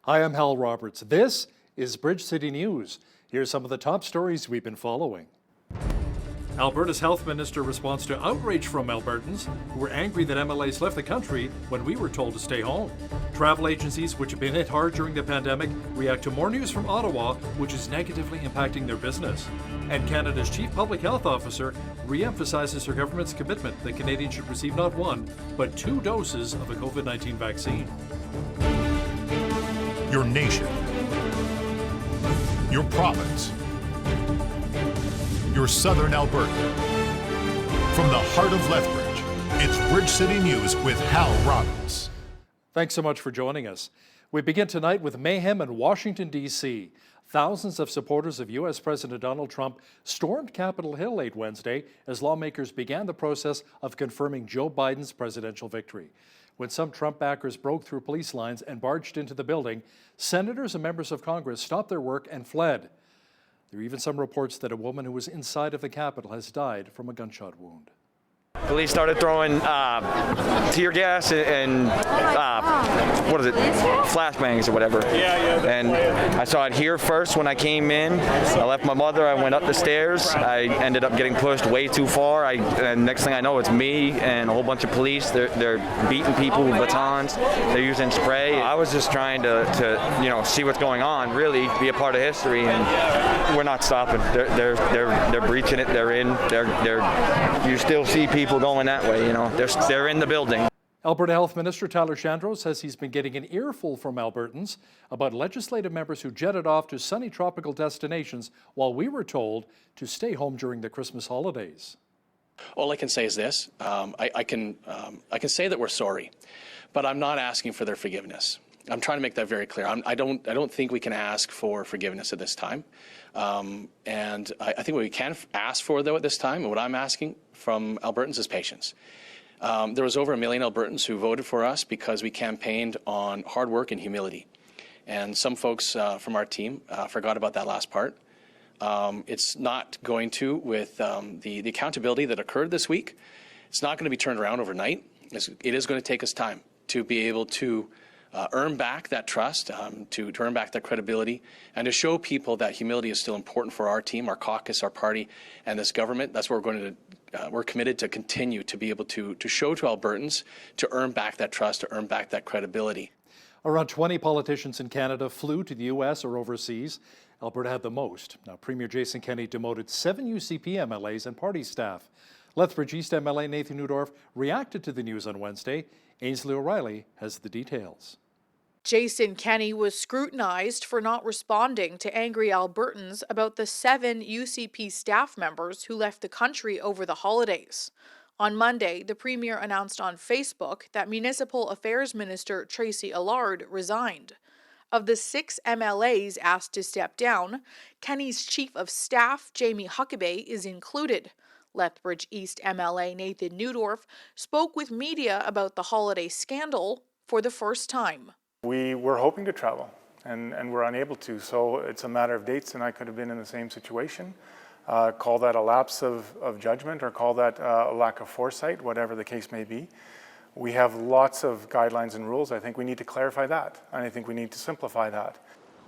Hi, I'm Hal Roberts. This is Bridge City News. Here's some of the top stories we've been following. Alberta's health minister responds to outrage from Albertans who were angry that MLAs left the country when we were told to stay home. Travel agencies, which have been hit hard during the pandemic, react to more news from Ottawa, which is negatively impacting their business. And Canada's chief public health officer re-emphasizes her government's commitment that Canadians should receive not one, but 2 doses of a COVID-19 vaccine. Your nation, your province, your southern Alberta. From the heart of Lethbridge, it's Bridge City News with Hal Roberts. Thanks so much for joining us. We begin tonight with mayhem in Washington, D.C. Thousands of supporters of U.S. President Donald Trump stormed Capitol Hill late Wednesday as lawmakers began the process of confirming Joe Biden's presidential victory. When some Trump backers broke through police lines and barged into the building, senators and members of Congress stopped their work and fled. There are even some reports that a woman who was inside of the Capitol has died from a gunshot wound. Police started throwing tear gas and what is it, flashbangs or whatever. And I saw it here first when I came in. I left my mother, I went up the stairs. I ended up getting pushed way too far. And next thing I know, it's me and a whole bunch of police. They're beating people with batons. They're using spray. I was just trying to see what's going on, really be a part of history, and we're not stopping. They're breaching it. You still see people going that way, they're in the building. Alberta Health Minister Tyler Shandro says he's been getting an earful from Albertans about legislative members who jetted off to sunny tropical destinations while we were told to stay home during the Christmas holidays. All I can say is this, I can say that we're sorry, but I'm not asking for their forgiveness. I'm trying to make that very clear. I don't think we can ask for forgiveness at this time. And I think what we can ask for, though, at this time, and what I'm asking from Albertans is patience. There was over 1 million Albertans who voted for us because we campaigned on hard work and humility. And some folks from our team forgot about that last part. It's not going to, with the accountability that occurred this week, it's not going to be turned around overnight. It is going to take us time to be able to earn back that trust, to earn back that credibility, and to show people that humility is still important for our team, our caucus, our party, and this government. That's what we're committed to continue to be able to show to Albertans, to earn back that trust, to earn back that credibility. Around 20 politicians in Canada flew to the U.S. or overseas. Alberta had the most. Now, Premier Jason Kenney demoted 7 UCP MLAs and party staff. Lethbridge East MLA Nathan Neudorf reacted to the news on Wednesday. Ainsley O'Reilly has the details. Jason Kenney was scrutinized for not responding to angry Albertans about the 7 UCP staff members who left the country over the holidays. On Monday, the Premier announced on Facebook that Municipal Affairs Minister Tracy Allard resigned. Of the 6 MLAs asked to step down, Kenney's Chief of Staff, Jamie Huckabee, is included. Lethbridge East MLA Nathan Neudorf spoke with media about the holiday scandal for the first time. We were hoping to travel and we're unable to, so it's a matter of dates, and I could have been in the same situation. Call that a lapse of judgment, or call that a lack of foresight, whatever the case may be. We have lots of guidelines and rules. I think we need to clarify that, and I think we need to simplify that.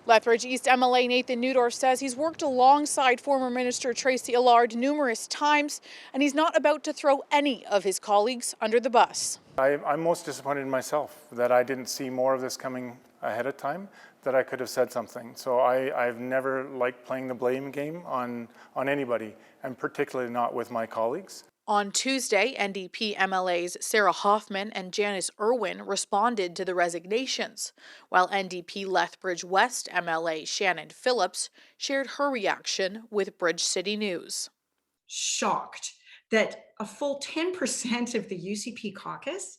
Lethbridge East MLA Nathan Neudorf says he's worked alongside former Minister Tracy Allard numerous times, and he's not about to throw any of his colleagues under the bus. I'm most disappointed in myself that I didn't see more of this coming ahead of time, that I could have said something. So I've never liked playing the blame game on anybody, and particularly not with my colleagues. On Tuesday, NDP MLAs Sarah Hoffman and Janice Irwin responded to the resignations, while NDP Lethbridge West MLA Shannon Phillips shared her reaction with Bridge City News. Shocked that a full 10% of the UCP caucus,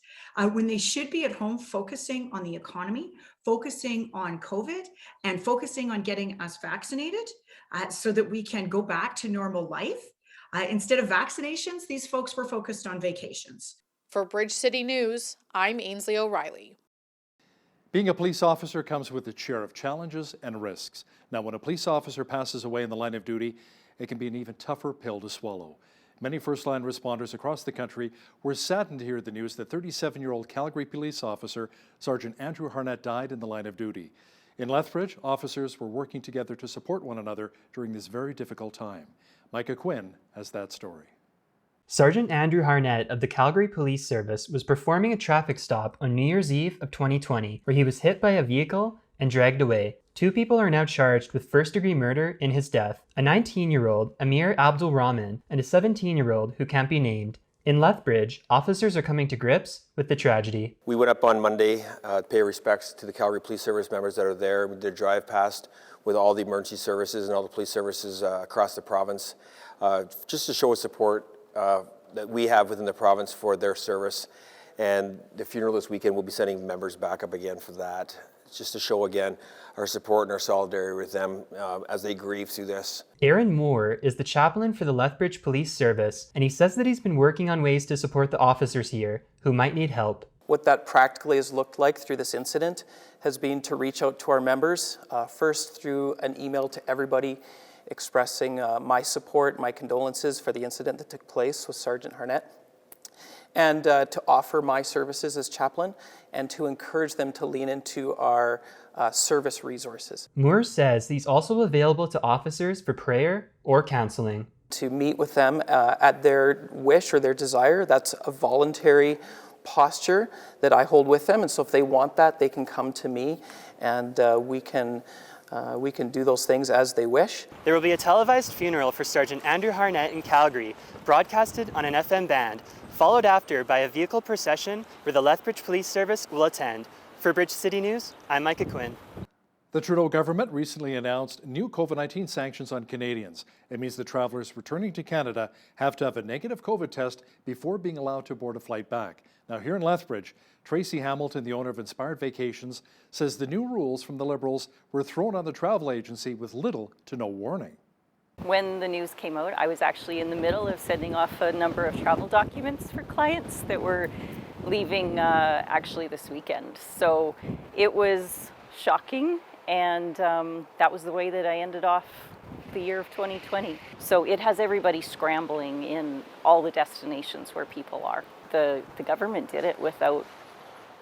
when they should be at home focusing on the economy, focusing on COVID, and focusing on getting us vaccinated so that we can go back to normal life. Instead of vaccinations, these folks were focused on vacations. For Bridge City News, I'm Ainsley O'Reilly. Being a police officer comes with its share of challenges and risks. Now, when a police officer passes away in the line of duty, it can be an even tougher pill to swallow. Many first-line responders across the country were saddened to hear the news that 37-year-old Calgary police officer Sergeant Andrew Harnett died in the line of duty. In Lethbridge, officers were working together to support one another during this very difficult time. Micah Quinn has that story. Sergeant Andrew Harnett of the Calgary Police Service was performing a traffic stop on New Year's Eve of 2020, where he was hit by a vehicle and dragged away. 2 people are now charged with first-degree murder in his death, a 19-year-old, Amir Abdul Rahman, and a 17-year-old who can't be named. In Lethbridge, officers are coming to grips with the tragedy. We went up on Monday to pay respects to the Calgary Police Service members that are there. We did a drive past with all the emergency services and all the police services across the province, just to show support that we have within the province for their service. And the funeral this weekend, we'll be sending members back up again for that, just to show again our support and our solidarity with them as they grieve through this. Aaron Moore is the chaplain for the Lethbridge Police Service, and he says that he's been working on ways to support the officers here who might need help. What that practically has looked like through this incident has been to reach out to our members, first through an email to everybody expressing my support, my condolences for the incident that took place with Sergeant Harnett, and to offer my services as chaplain and to encourage them to lean into our service resources. Moore says he's also available to officers for prayer or counseling. To meet with them at their wish or their desire, that's a voluntary posture that I hold with them, and so if they want that, they can come to me, and we can do those things as they wish. There will be a televised funeral for Sergeant Andrew Harnett in Calgary, broadcasted on an FM band, followed after by a vehicle procession where the Lethbridge Police Service will attend. For Bridge City News, I'm Micah Quinn. The Trudeau government recently announced new COVID-19 sanctions on Canadians. It means that travelers returning to Canada have to have a negative COVID test before being allowed to board a flight back. Now here in Lethbridge, Tracy Hamilton, the owner of Inspired Vacations, says the new rules from the Liberals were thrown on the travel agency with little to no warning. When the news came out, I was actually in the middle of sending off a number of travel documents for clients that were leaving actually this weekend. So it was shocking, and that was the way that I ended off the year of 2020. So it has everybody scrambling in all the destinations where people are. The government did it without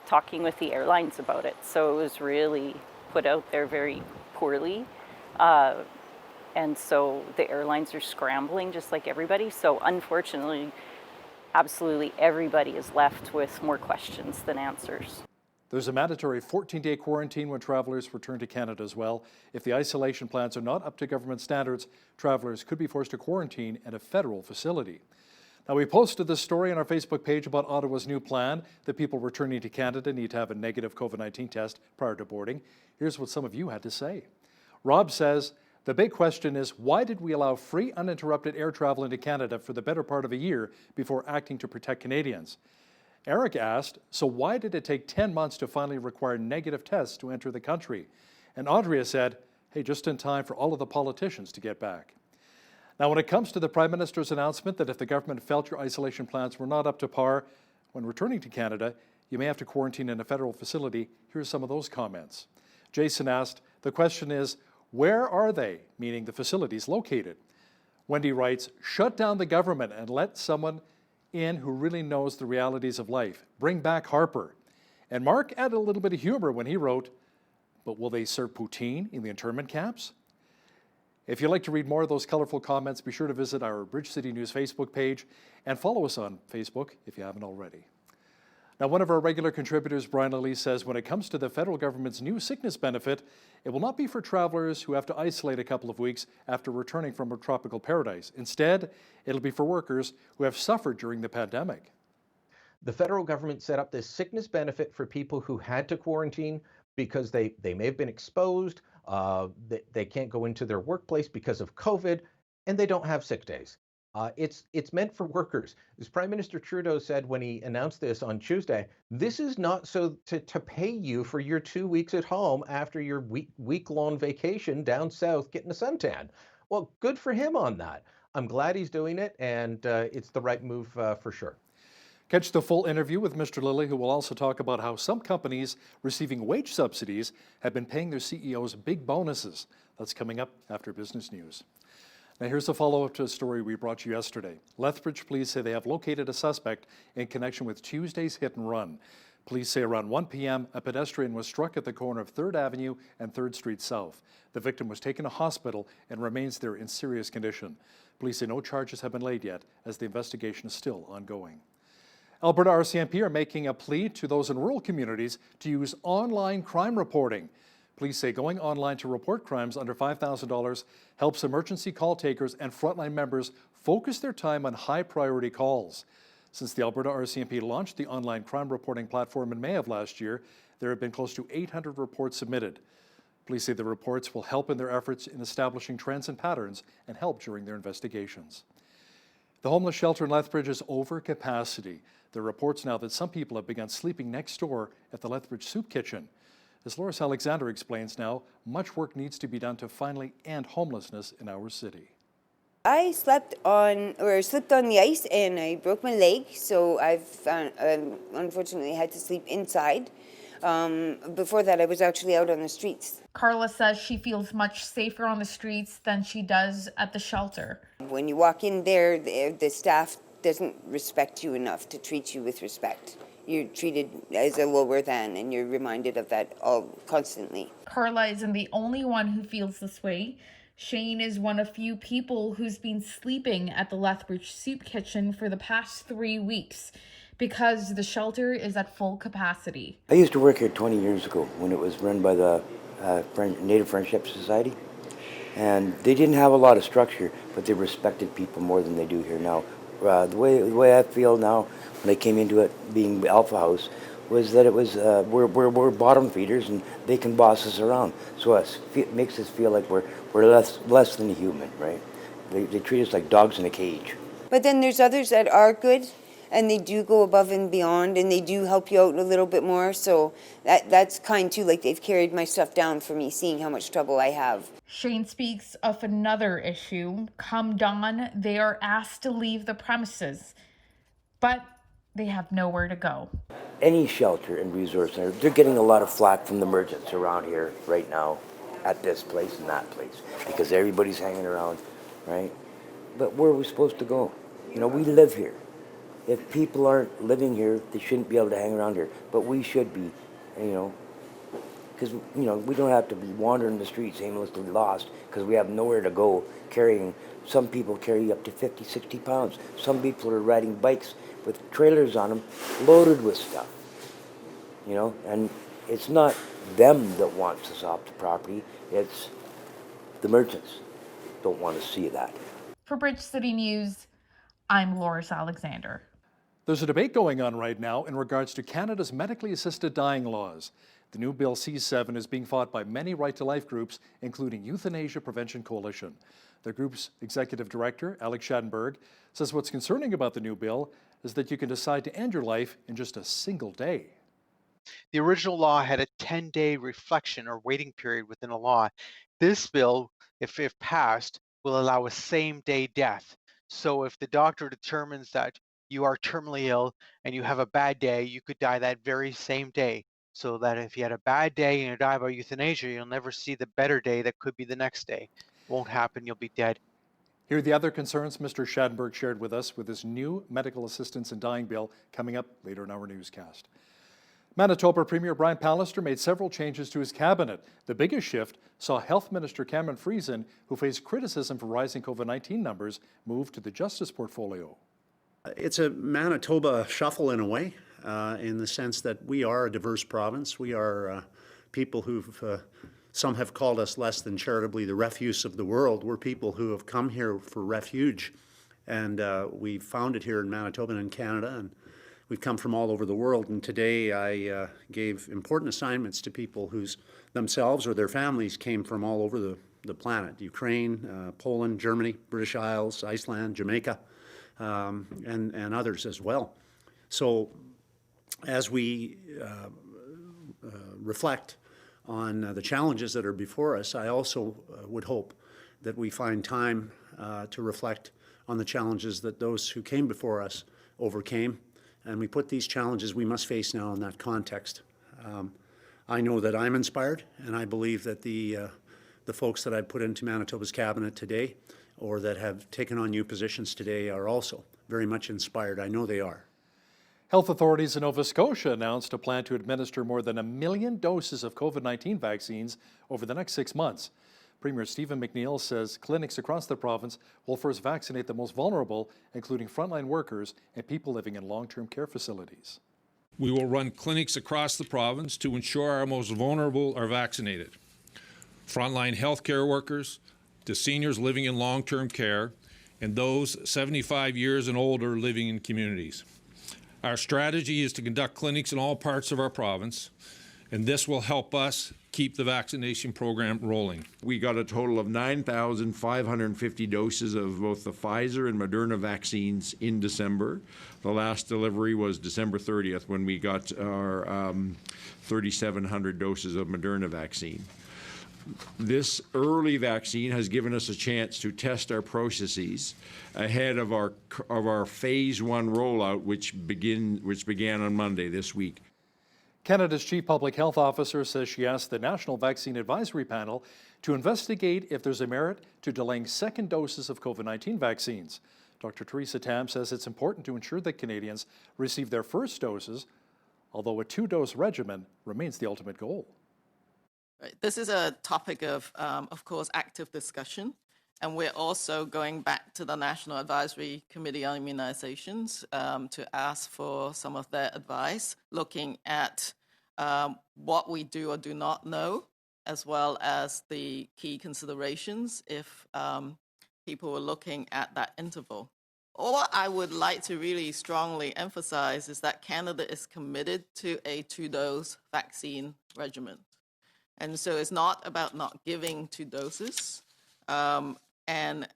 talking with the airlines about it. So it was really put out there very poorly. And so the airlines are scrambling just like everybody. So unfortunately, absolutely everybody is left with more questions than answers. There's a mandatory 14-day quarantine when travelers return to Canada as well. If the isolation plans are not up to government standards, travelers could be forced to quarantine at a federal facility. Now, we posted this story on our Facebook page about Ottawa's new plan that people returning to Canada need to have a negative COVID-19 test prior to boarding. Here's what some of you had to say. Rob says, the big question is, why did we allow free uninterrupted air travel into Canada for the better part of a year before acting to protect Canadians? Eric asked, so why did it take 10 months to finally require negative tests to enter the country? And Andrea said, hey, just in time for all of the politicians to get back. Now, when it comes to the Prime Minister's announcement that if the government felt your isolation plans were not up to par, when returning to Canada, you may have to quarantine in a federal facility, here's some of those comments. Jason asked, the question is, where are they, meaning the facilities located? Wendy writes, shut down the government and let someone in who really knows the realities of life. Bring back Harper. And Mark added a little bit of humor when he wrote, but will they serve poutine in the internment camps? If you'd like to read more of those colorful comments, be sure to visit our Bridge City News Facebook page and follow us on Facebook if you haven't already. Now, one of our regular contributors, Brian Lilly, says when it comes to the federal government's new sickness benefit, it will not be for travelers who have to isolate a couple of weeks after returning from a tropical paradise. Instead, it'll be for workers who have suffered during the pandemic. The federal government set up this sickness benefit for people who had to quarantine because they may have been exposed, they can't go into their workplace because of COVID, and they don't have sick days. It's meant for workers. As Prime Minister Trudeau said when he announced this on Tuesday, this is not so to pay you for your 2 weeks at home after your week-long vacation down south getting a suntan. Well, good for him on that. I'm glad he's doing it, and it's the right move for sure. Catch the full interview with Mr. Lilly, who will also talk about how some companies receiving wage subsidies have been paying their CEOs big bonuses. That's coming up after business news. Now here's a follow-up to a story we brought you yesterday. Lethbridge police say they have located a suspect in connection with Tuesday's hit and run. Police say around 1 p.m., a pedestrian was struck at the corner of 3rd Avenue and 3rd Street South. The victim was taken to hospital and remains there in serious condition. Police say no charges have been laid yet, as the investigation is still ongoing. Alberta RCMP are making a plea to those in rural communities to use online crime reporting. Police say going online to report crimes under $5,000 helps emergency call takers and frontline members focus their time on high-priority calls. Since the Alberta RCMP launched the online crime reporting platform in May of last year, there have been close to 800 reports submitted. Police say the reports will help in their efforts in establishing trends and patterns and help during their investigations. The homeless shelter in Lethbridge is over capacity. There are reports now that some people have begun sleeping next door at the Lethbridge soup kitchen. As Loris Alexander explains now, much work needs to be done to finally end homelessness in our city. I slipped on the ice and I broke my leg, so I've unfortunately had to sleep inside. Before that, I was actually out on the streets. Carla says she feels much safer on the streets than she does at the shelter. When you walk in there, the staff doesn't respect you enough to treat you with respect. You're treated as a lower than, and you're reminded of that all constantly. Carla isn't the only one who feels this way. Shane is one of few people who's been sleeping at the Lethbridge soup kitchen for the past 3 weeks because the shelter is at full capacity. I used to work here 20 years ago when it was run by the Native Friendship Society. And they didn't have a lot of structure, but they respected people more than they do here now. The way I feel now when I came into it being Alpha House was that it was we're bottom feeders and they can boss us around. So it makes us feel like we're less than human, right? They treat us like dogs in a cage. But then there's others that are good, and they do go above and beyond, and they do help you out a little bit more. So that's kind too. Like, they've carried my stuff down for me, seeing how much trouble I have. Shane speaks of another issue. Come dawn, they are asked to leave the premises, but they have nowhere to go. Any shelter and resource center, they're getting a lot of flack from the merchants around here right now, at this place and that place, because everybody's hanging around, right? But where are we supposed to go? You know, we live here. If people aren't living here, they shouldn't be able to hang around here. But we should be, you know, because, you know, we don't have to be wandering the streets aimlessly lost because we have nowhere to go carrying. Some people carry up to 50, 60 pounds. Some people are riding bikes with trailers on them loaded with stuff, you know, and it's not them that wants us off the property, it's the merchants don't want to see that. For Bridge City News, I'm Loris Alexander. There's a debate going on right now in regards to Canada's medically assisted dying laws. The new Bill C7 is being fought by many right-to-life groups, including Euthanasia Prevention Coalition. The group's executive director, Alex Schadenberg, says what's concerning about the new bill is that you can decide to end your life in just a single day. The original law had a 10-day reflection or waiting period within a law. This bill, if passed, will allow a same-day death. So if the doctor determines that you are terminally ill and you have a bad day, you could die that very same day. So that if you had a bad day and you die by euthanasia, you'll never see the better day that could be the next day. Won't happen, you'll be dead. Here are the other concerns Mr. Schadenberg shared with us with his new medical assistance in dying bill coming up later in our newscast. Manitoba Premier Brian Pallister made several changes to his cabinet. The biggest shift saw Health Minister Cameron Friesen, who faced criticism for rising COVID-19 numbers, move to the Justice portfolio. It's a Manitoba shuffle in a way, in the sense that we are a diverse province. We are people who've, some have called us less than charitably the refuse of the world. We're people who have come here for refuge, and we found it here in Manitoba and in Canada, and we've come from all over the world. And today I gave important assignments to people whose themselves or their families came from all over the planet: Ukraine, Poland, Germany, British Isles, Iceland, Jamaica, and others as well. So as we reflect on the challenges that are before us, I also would hope that we find time to reflect on the challenges that those who came before us overcame. And we put these challenges we must face now in that context. I know that I'm inspired, and I believe that the folks that I put into Manitoba's cabinet today, or that have taken on new positions today, are also very much inspired. I know they are. Health authorities in Nova Scotia announced a plan to administer more than 1 million doses of COVID-19 vaccines over the next 6 months. Premier Stephen McNeil says clinics across the province will first vaccinate the most vulnerable, including frontline workers and people living in long-term care facilities. We will run clinics across the province to ensure our most vulnerable are vaccinated. Frontline healthcare workers, to seniors living in long-term care, and those 75 years and older living in communities. Our strategy is to conduct clinics in all parts of our province, and this will help us keep the vaccination program rolling. We got a total of 9,550 doses of both the Pfizer and Moderna vaccines in December. The last delivery was December 30th when we got our 3,700 doses of Moderna vaccine. This early vaccine has given us a chance to test our processes ahead of our phase 1 rollout, which began on Monday this week. Canada's Chief Public Health Officer says she asked the National Vaccine Advisory Panel to investigate if there's a merit to delaying second doses of COVID-19 vaccines. Dr. Theresa Tam says it's important to ensure that Canadians receive their first doses, although a 2-dose regimen remains the ultimate goal. This is a topic of course, active discussion. And we're also going back to the National Advisory Committee on Immunizations to ask for some of their advice, looking at what we do or do not know, as well as the key considerations if people were looking at that interval. What I would like to really strongly emphasize is that Canada is committed to a 2-dose vaccine regimen. And so it's not about not giving 2 doses. And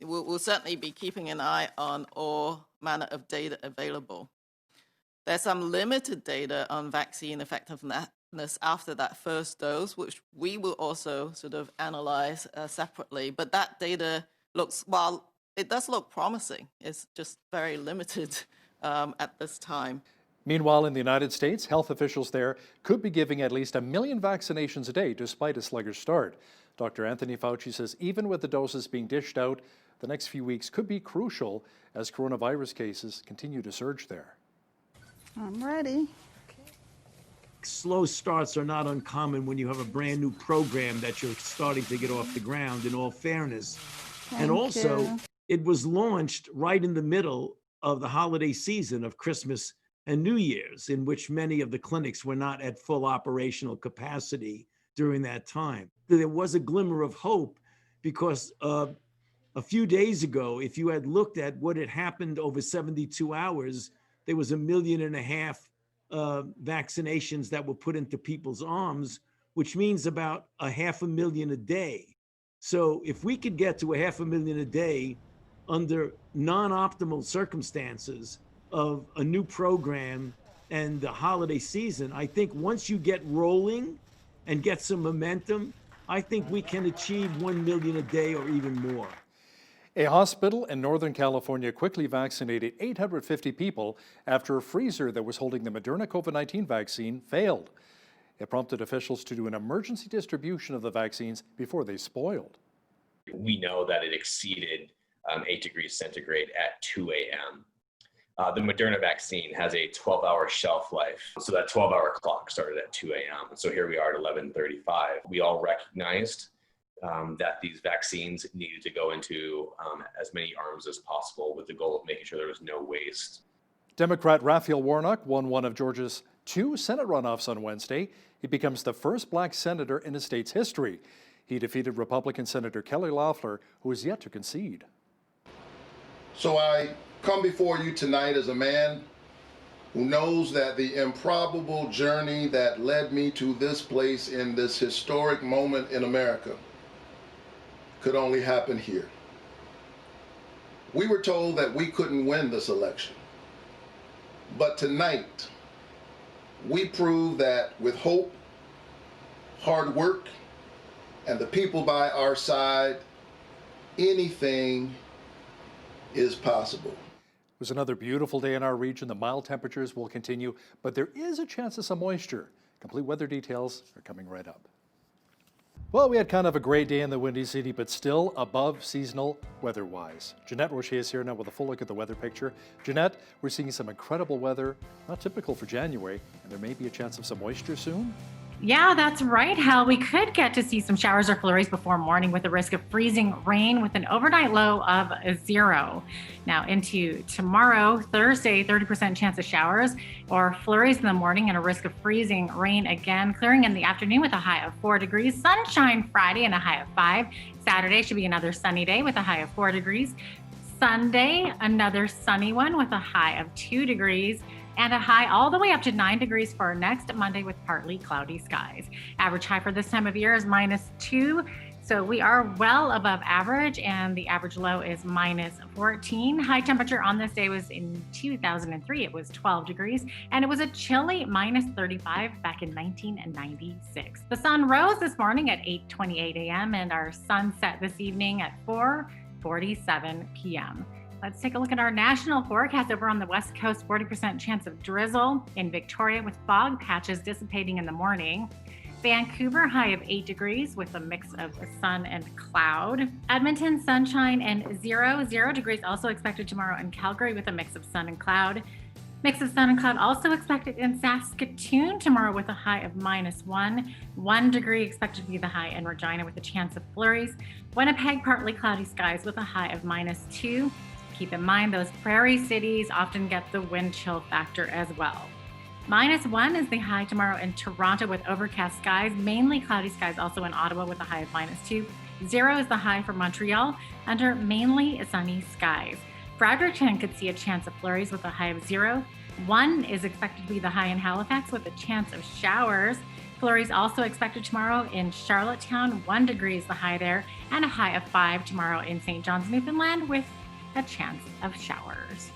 we'll certainly be keeping an eye on all manner of data available. There's some limited data on vaccine effectiveness after that first dose, which we will also sort of analyze separately. But that data looks, while it does look promising, it's just very limited at this time. Meanwhile, in the United States, health officials there could be giving at least 1 million vaccinations a day despite a sluggish start. Dr. Anthony Fauci says even with the doses being dished out, the next few weeks could be crucial as coronavirus cases continue to surge there. I'm ready. Slow starts are not uncommon when you have a brand new program that you're starting to get off the ground, in all fairness. And also, it was launched right in the middle of the holiday season of Christmas and New Year's, in which many of the clinics were not at full operational capacity during that time. There was a glimmer of hope because a few days ago, if you had looked at what had happened over 72 hours, there was 1.5 million vaccinations that were put into people's arms, which means about 500,000 a day. So if we could get to 500,000 a day under non-optimal circumstances of a new program and the holiday season, I think once you get rolling and get some momentum, I think we can achieve 1 million a day or even more. A hospital in Northern California quickly vaccinated 850 people after a freezer that was holding the Moderna COVID-19 vaccine failed. It prompted officials to do an emergency distribution of the vaccines before they spoiled. We know that it exceeded 8 degrees centigrade at 2 a.m. The Moderna vaccine has a 12-hour shelf life, so that 12-hour clock started at 2 a.m. So here we are at 11:35. We all recognized that these vaccines needed to go into as many arms as possible with the goal of making sure there was no waste. Democrat Raphael Warnock won one of Georgia's 2 Senate runoffs on Wednesday. He becomes the first black senator in the state's history. He defeated Republican Senator Kelly Loeffler, who is yet to concede. So I come before you tonight as a man who knows that the improbable journey that led me to this place in this historic moment in America could only happen here. We were told that we couldn't win this election, but tonight we prove that with hope, hard work, and the people by our side, anything is possible. It was another beautiful day in our region. The mild temperatures will continue, but there is a chance of some moisture. Complete weather details are coming right up. Well, we had kind of a great day in the Windy City, but still above seasonal weather-wise. Jeanette Rocher is here now with a full look at the weather picture. Jeanette, we're seeing some incredible weather, not typical for January, and there may be a chance of some moisture soon. Yeah, that's right, Hal. We could get to see some showers or flurries before morning with a risk of freezing rain with an overnight low of 0. Now into tomorrow, Thursday, 30% chance of showers or flurries in the morning and a risk of freezing rain again, clearing in the afternoon with a high of 4 degrees. Sunshine Friday and a high of 5. Saturday should be another sunny day with a high of 4 degrees. Sunday, another sunny one with a high of 2 degrees. And a high all the way up to 9 degrees for next Monday with partly cloudy skies. Average high for this time of year is -2, so we are well above average, and the average low is -14. High temperature on this day was in 2003, it was 12 degrees, and it was a chilly -35 back in 1996. The sun rose this morning at 8:28 a.m. and our sun set this evening at 4:47 p.m. Let's take a look at our national forecast. Over on the west coast, 40% chance of drizzle. In Victoria with fog patches dissipating in the morning. Vancouver, high of 8 degrees with a mix of sun and cloud. Edmonton, sunshine and 0 degrees also expected tomorrow in Calgary with a mix of sun and cloud. Mix of sun and cloud also expected in Saskatoon tomorrow with a high of -1. 1 degree expected to be the high in Regina with a chance of flurries. Winnipeg, partly cloudy skies with a high of -2. Keep in mind, those prairie cities often get the wind chill factor as well. -1 is the high tomorrow in Toronto with overcast skies, mainly cloudy skies also in Ottawa with a high of -2. 0 is the high for Montreal under mainly sunny skies. Fredericton could see a chance of flurries with a high of 0. 1 is expected to be the high in Halifax with a chance of showers. Flurries also expected tomorrow in Charlottetown. 1 degree is the high there, and a high of 5 tomorrow in St. John's, Newfoundland with a chance of showers.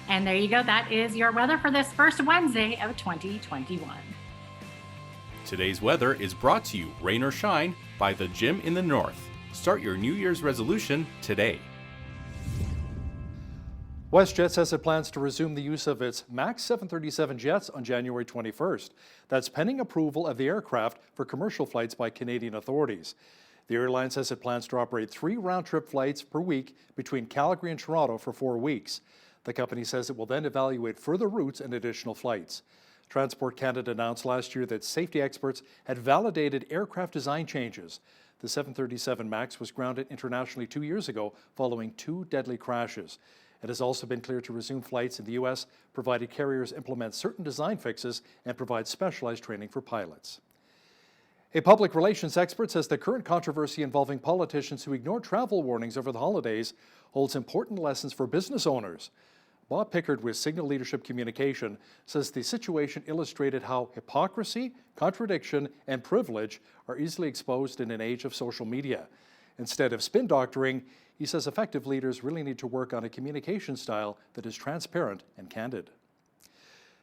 And there you go. That is your weather for this first Wednesday of 2021. Today's weather is brought to you, rain or shine, by the Gym in the North. Start your New Year's resolution today. Westjet says it plans to resume the use of its MAX 737 jets on January 21st. That's pending approval of the aircraft for commercial flights by Canadian authorities. The airline says it plans to operate 3 round-trip flights per week between Calgary and Toronto for 4 weeks. The company says it will then evaluate further routes and additional flights. Transport Canada announced last year that safety experts had validated aircraft design changes. The 737 MAX was grounded internationally 2 years ago following 2 deadly crashes. It has also been cleared to resume flights in the U.S., provided carriers implement certain design fixes and provide specialized training for pilots. A public relations expert says the current controversy involving politicians who ignore travel warnings over the holidays holds important lessons for business owners. Bob Pickard with Signal Leadership Communication says the situation illustrated how hypocrisy, contradiction, and privilege are easily exposed in an age of social media. Instead of spin doctoring, he says effective leaders really need to work on a communication style that is transparent and candid.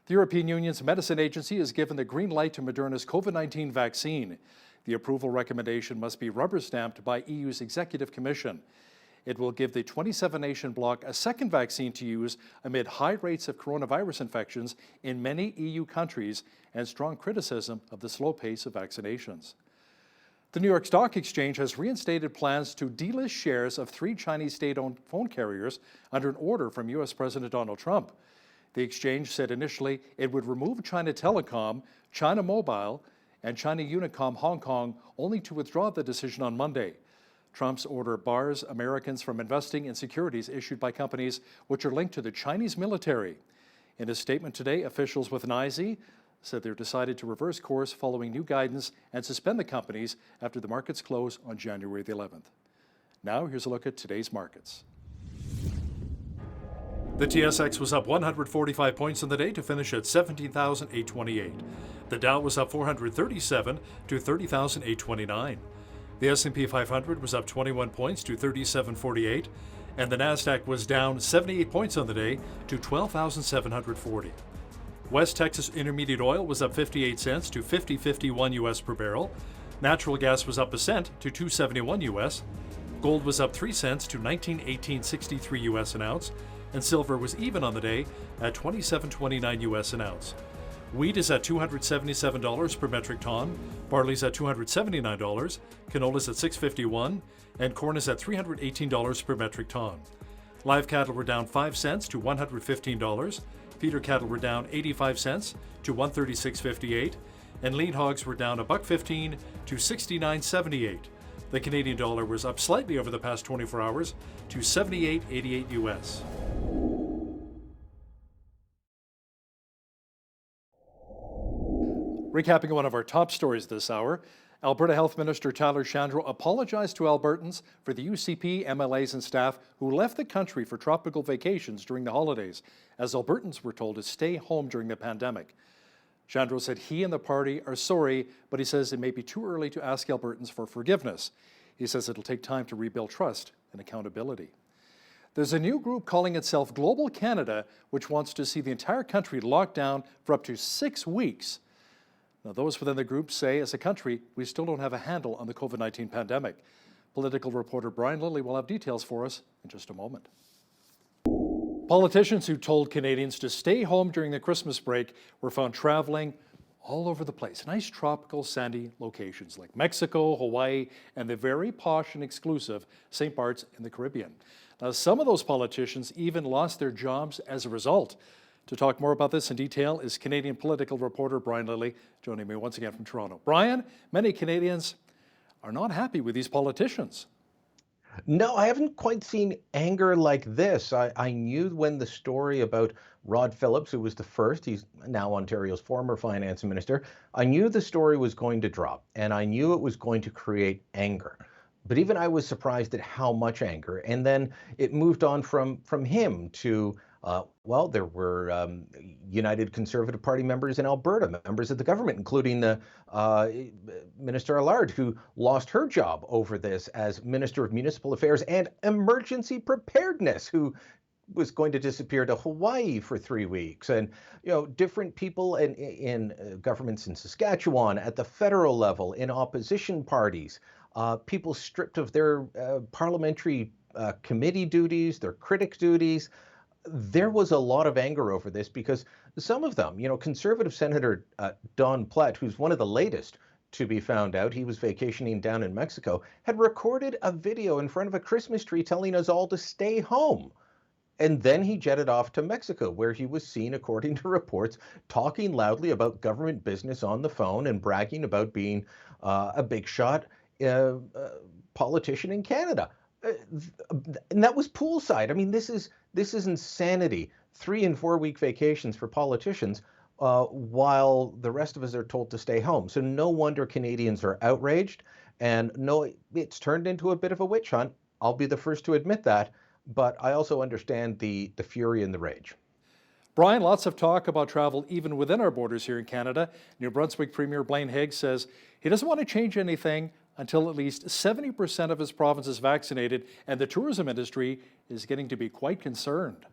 The European Union's Medicine Agency has given the green light to Moderna's COVID-19 vaccine. The approval recommendation must be rubber-stamped by EU's Executive Commission. It will give the 27-nation bloc a second vaccine to use amid high rates of coronavirus infections in many EU countries and strong criticism of the slow pace of vaccinations. The New York Stock Exchange has reinstated plans to delist shares of 3 Chinese state-owned phone carriers under an order from U.S. President Donald Trump. The exchange said initially it would remove China Telecom, China Mobile, and China Unicom Hong Kong, only to withdraw the decision on Monday. Trump's order bars Americans from investing in securities issued by companies which are linked to the Chinese military. In a statement today, officials with NYSE said they're decided to reverse course following new guidance and suspend the companies after the markets close on January the 11th. Now here's a look at today's markets. The TSX was up 145 points on the day to finish at 17,828. The Dow was up 437 to 30,829. The S&P 500 was up 21 points to 3748, and the Nasdaq was down 78 points on the day to 12,740. West Texas Intermediate Oil was up 58 cents to $50.51 US per barrel. Natural gas was up a cent to $2.71 US. Gold was up 3 cents to $19.1863 US an ounce, and silver was even on the day at $27.29 US an ounce. Wheat is at $277 per metric ton, barley's at $279, canola's at $6.51, and corn is at $318 per metric ton. Live cattle were down 5 cents to $115, feeder cattle were down 85 cents to $136.58, and lean hogs were down $1.15 to $69.78. The Canadian dollar was up slightly over the past 24 hours to 78.88 US. Recapping one of our top stories this hour, Alberta Health Minister Tyler Shandro apologized to Albertans for the UCP, MLAs and staff who left the country for tropical vacations during the holidays, as Albertans were told to stay home during the pandemic. Shandro said he and the party are sorry, but he says it may be too early to ask Albertans for forgiveness. He says it'll take time to rebuild trust and accountability. There's a new group calling itself Global Canada, which wants to see the entire country locked down for up to 6 weeks. Now, those within the group say, as a country, we still don't have a handle on the COVID-19 pandemic. Political reporter Brian Lilly will have details for us in just a moment. Politicians who told Canadians to stay home during the Christmas break were found traveling all over the place. Nice tropical sandy locations like Mexico, Hawaii, and the very posh and exclusive St. Bart's in the Caribbean. Now, some of those politicians even lost their jobs as a result. To talk more about this in detail is Canadian political reporter Brian Lilly, joining me once again from Toronto. Brian, many Canadians are not happy with these politicians. No, I haven't quite seen anger like this. I knew when the story about Rod Phillips, who was the first, he's now Ontario's former finance minister, I knew the story was going to drop, and I knew it was going to create anger. But even I was surprised at how much anger. And then it moved on from him to well, there were United Conservative Party members in Alberta, members of the government, including Minister Allard, who lost her job over this as Minister of Municipal Affairs and Emergency Preparedness, who was going to disappear to Hawaii for 3 weeks. And, you know, different people in governments in Saskatchewan, at the federal level, in opposition parties, people stripped of their parliamentary committee duties, their critic duties. There was a lot of anger over this because some of them, you know, Conservative Senator Don Plett, who's one of the latest to be found out, he was vacationing down in Mexico, had recorded a video in front of a Christmas tree telling us all to stay home. And then he jetted off to Mexico, where he was seen, according to reports, talking loudly about government business on the phone and bragging about being a big shot politician in Canada. And that was poolside. I mean, this is insanity. 3 and 4 week vacations for politicians, while the rest of us are told to stay home. So no wonder Canadians are outraged. And no, it's turned into a bit of a witch hunt. I'll be the first to admit that. But I also understand the fury and the rage. Brian, lots of talk about travel even within our borders here in Canada. New Brunswick Premier Blaine Higgs says he doesn't want to change anything until at least 70% of his province is vaccinated, and the tourism industry is getting to be quite concerned.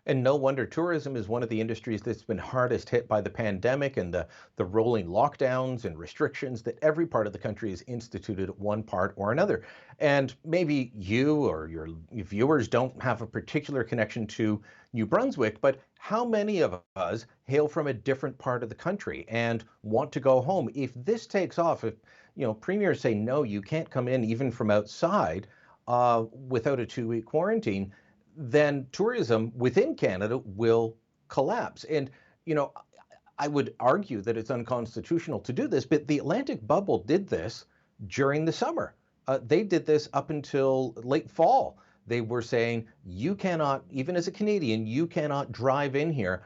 And no wonder. Tourism is one of the industries that's been hardest hit by the pandemic and the rolling lockdowns and restrictions that every part of the country has instituted at one part or another. And maybe you or your viewers don't have a particular connection to New Brunswick, but how many of us hail from a different part of the country and want to go home? If this takes off, if premiers say, no, you can't come in even from outside without a 2-week quarantine, then tourism within Canada will collapse. And, I would argue that it's unconstitutional to do this, but the Atlantic bubble did this during the summer. They did this up until late fall. They were saying, you cannot, even as a Canadian, you cannot drive in here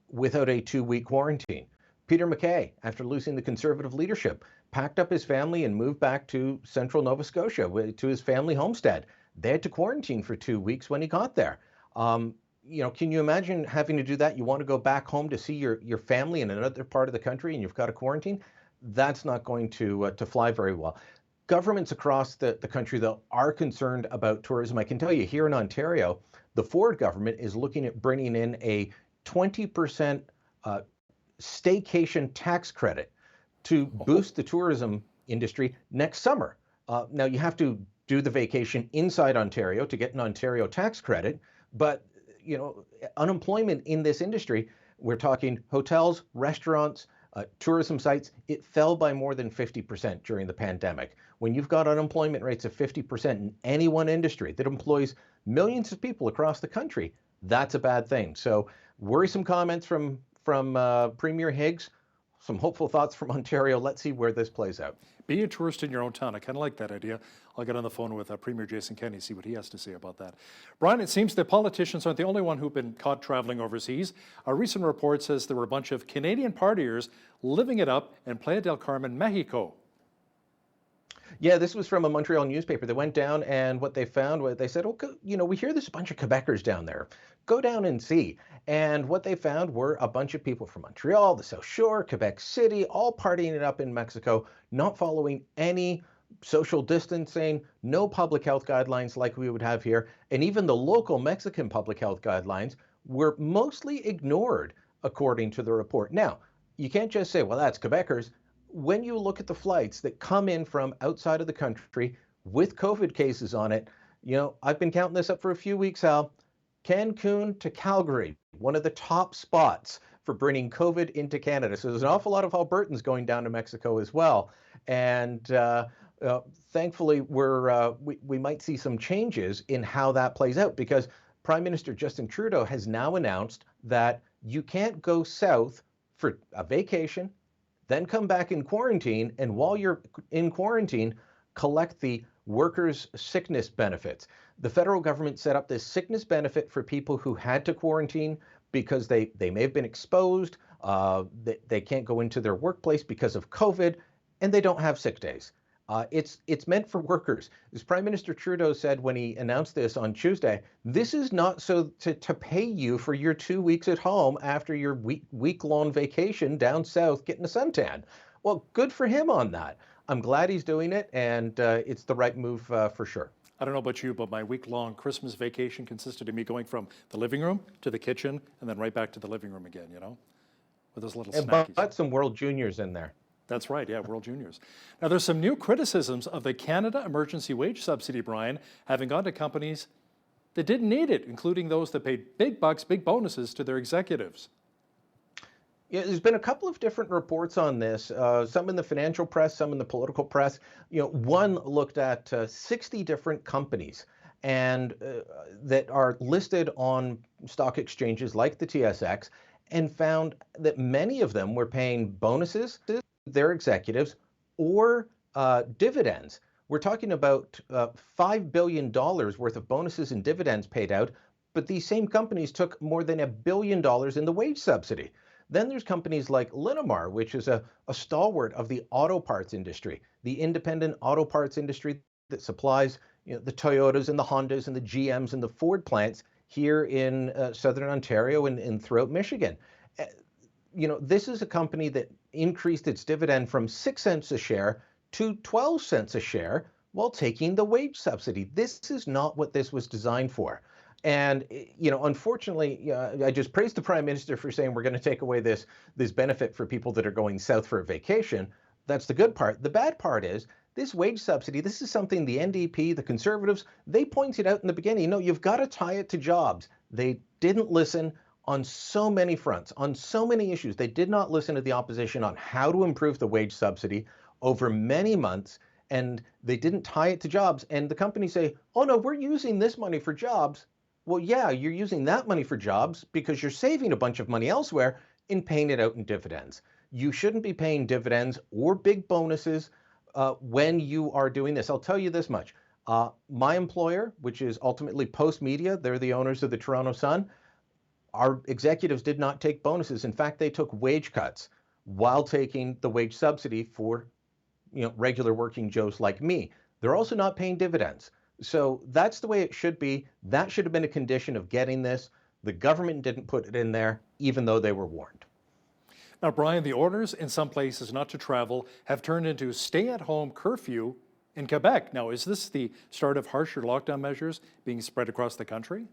without a 2-week quarantine. Peter MacKay, after losing the Conservative leadership, packed up his family and moved back to central Nova Scotia to his family homestead. They had to quarantine for 2 weeks when he got there. Can you imagine having to do that? You want to go back home to see your family in another part of the country and you've got to quarantine? That's not going to fly very well. Governments across the country, though, are concerned about tourism. I can tell you here in Ontario, the Ford government is looking at bringing in a 20% staycation tax credit to boost the tourism industry next summer. Now, you have to do the vacation inside Ontario to get an Ontario tax credit, but unemployment in this industry We're talking hotels, restaurants, tourism sites. It fell by more than 50% during the pandemic. When you've got unemployment rates of 50% in any one industry that employs millions of people across the country, that's a bad thing. So worrisome comments from Premier Higgs, some hopeful thoughts from Ontario. Let's see where this plays out. Be a tourist in your own town. I kind of like that idea. I'll get on the phone with Premier Jason Kenney, see what he has to say about that. Brian, it seems that politicians aren't the only one who've been caught traveling overseas. A recent report says there were a bunch of Canadian partiers living it up in Playa del Carmen, Mexico. Yeah, this was from a Montreal newspaper. They went down, and what they found was they said, "Oh, we hear there's a bunch of Quebecers down there. Go down and see." And what they found were a bunch of people from Montreal, the South Shore, Quebec City, all partying it up in Mexico, not following any social distancing, no public health guidelines like we would have here. And even the local Mexican public health guidelines were mostly ignored, according to the report. Now, you can't just say, well, that's Quebecers. When you look at the flights that come in from outside of the country with COVID cases on it, I've been counting this up for a few weeks, Al. Cancun to Calgary, one of the top spots for bringing COVID into Canada. So there's an awful lot of Albertans going down to Mexico as well. And thankfully, we might see some changes in how that plays out, because Prime Minister Justin Trudeau has now announced that you can't go south for a vacation, then come back in quarantine, and while you're in quarantine, collect the workers' sickness benefits. The federal government set up this sickness benefit for people who had to quarantine because they may have been exposed, they can't go into their workplace because of COVID, and they don't have sick days. It's meant for workers. As Prime Minister Trudeau said when he announced this on Tuesday, this is not so to pay you for your 2 weeks at home after your week-long vacation down south getting a suntan. Well, good for him on that. I'm glad he's doing it, and it's the right move for sure. I don't know about you, but my week-long Christmas vacation consisted of me going from the living room to the kitchen and then right back to the living room again, with those little snackies. But some World Juniors in there. That's right, yeah, World Juniors. Now, there's some new criticisms of the Canada Emergency Wage Subsidy, Brian, having gone to companies that didn't need it, including those that paid big bucks, big bonuses to their executives. Yeah, there's been a couple of different reports on this, some in the financial press, some in the political press. One looked at 60 different companies and that are listed on stock exchanges like the TSX, and found that many of them were paying bonuses to their executives or dividends. We're talking about $5 billion worth of bonuses and dividends paid out, but these same companies took more than $1 billion in the wage subsidy. Then there's companies like Linamar, which is a stalwart of the auto parts industry, the independent auto parts industry that supplies the Toyotas and the Hondas and the GMs and the Ford plants here in southern Ontario and throughout Michigan. This is a company that increased its dividend from 6 cents a share to 12 cents a share while taking the wage subsidy. This is not what this was designed for. And, unfortunately, I just praised the Prime Minister for saying we're going to take away this benefit for people that are going south for a vacation. That's the good part. The bad part is this wage subsidy, this is something the NDP, the Conservatives, they pointed out in the beginning. No, you've got to tie it to jobs. They didn't listen on so many fronts, on so many issues. They did not listen to the opposition on how to improve the wage subsidy over many months, and they didn't tie it to jobs. And the companies say, oh, no, we're using this money for jobs. Well, yeah, you're using that money for jobs because you're saving a bunch of money elsewhere in paying it out in dividends. You shouldn't be paying dividends or big bonuses when you are doing this. I'll tell you this much. My employer, which is ultimately Post Media, they're the owners of the Toronto Sun, our executives did not take bonuses. In fact, they took wage cuts while taking the wage subsidy for regular working Joes like me. They're also not paying dividends. So that's the way it should be. That should have been a condition of getting this. The government didn't put it in there, even though they were warned. Now, Brian, the orders in some places not to travel have turned into stay-at-home curfew in Quebec. Now, is this the start of harsher lockdown measures being spread across the country?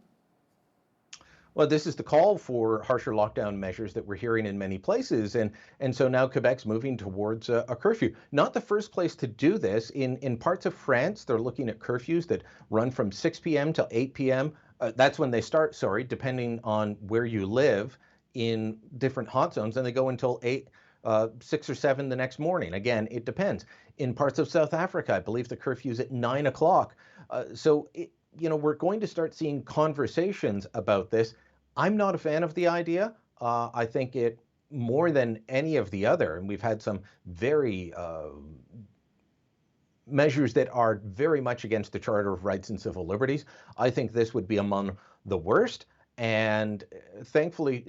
Well, this is the call for harsher lockdown measures that we're hearing in many places. And so now Quebec's moving towards a curfew. Not the first place to do this. In parts of France, they're looking at curfews that run from 6 p.m. till 8 p.m. That's when they start, depending on where you live. in different hot zones, and they go until 6 or 7 the next morning. Again, it depends. In parts of South Africa, I believe the curfew's at 9 o'clock. We're going to start seeing conversations about this. I'm not a fan of the idea. I think it, more than any of the other, and we've had some very measures that are very much against the Charter of Rights and Civil Liberties. I think this would be among the worst. And thankfully,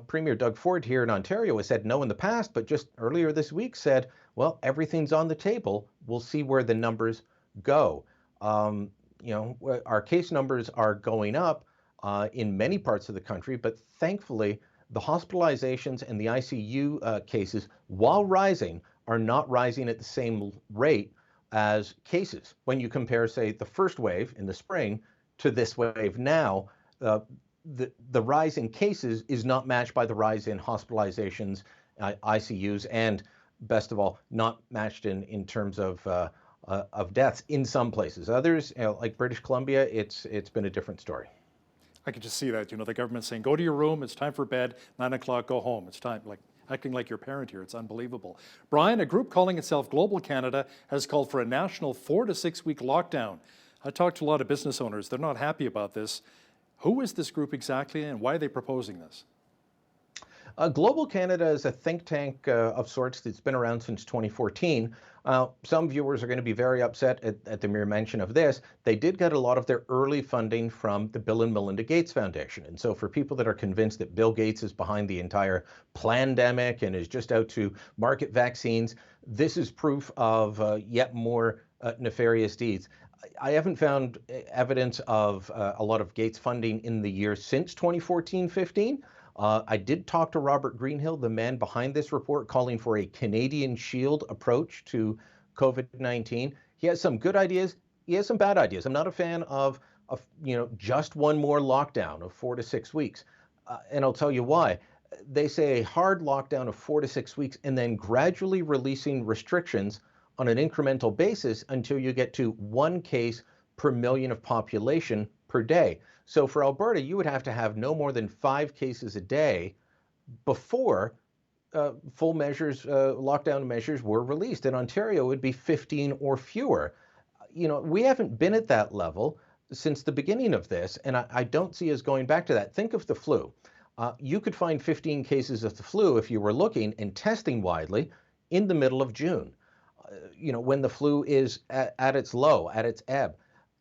Premier Doug Ford here in Ontario has said no in the past, but just earlier this week said, well, everything's on the table. We'll see where the numbers go. Our case numbers are going up in many parts of the country, but thankfully, the hospitalizations and the ICU cases, while rising, are not rising at the same rate as cases. When you compare, say, the first wave in the spring to this wave now, the rise in cases is not matched by the rise in hospitalizations, ICUs, and best of all, not matched in terms of deaths in some places. Others, like British Columbia, it's been a different story. I can just see that, the government saying, go to your room, it's time for bed, 9 o'clock, go home. It's time, like acting like your parent here. It's unbelievable. Brian, a group calling itself Global Canada has called for a national 4 to 6 week lockdown. I talked to a lot of business owners. They're not happy about this. Who is this group exactly, and why are they proposing this? Global Canada is a think tank of sorts that's been around since 2014. Some viewers are going to be very upset at the mere mention of this. They did get a lot of their early funding from the Bill and Melinda Gates Foundation. And so for people that are convinced that Bill Gates is behind the entire plandemic and is just out to market vaccines, this is proof of yet more nefarious deeds. I haven't found evidence of a lot of Gates funding in the years since 2014-15. I did talk to Robert Greenhill, the man behind this report, calling for a Canadian Shield approach to COVID-19. He has some good ideas. He has some bad ideas. I'm not a fan of just one more lockdown of 4 to 6 weeks. And I'll tell you why. They say a hard lockdown of 4 to 6 weeks and then gradually releasing restrictions on an incremental basis until you get to 1 case per million of population per day. So for Alberta, you would have to have no more than 5 cases a day before full measures, lockdown measures were released. In Ontario, it would be 15 or fewer. We haven't been at that level since the beginning of this, and I don't see us going back to that. Think of the flu. You could find 15 cases of the flu if you were looking and testing widely in the middle of June, when the flu is at its low, at its ebb.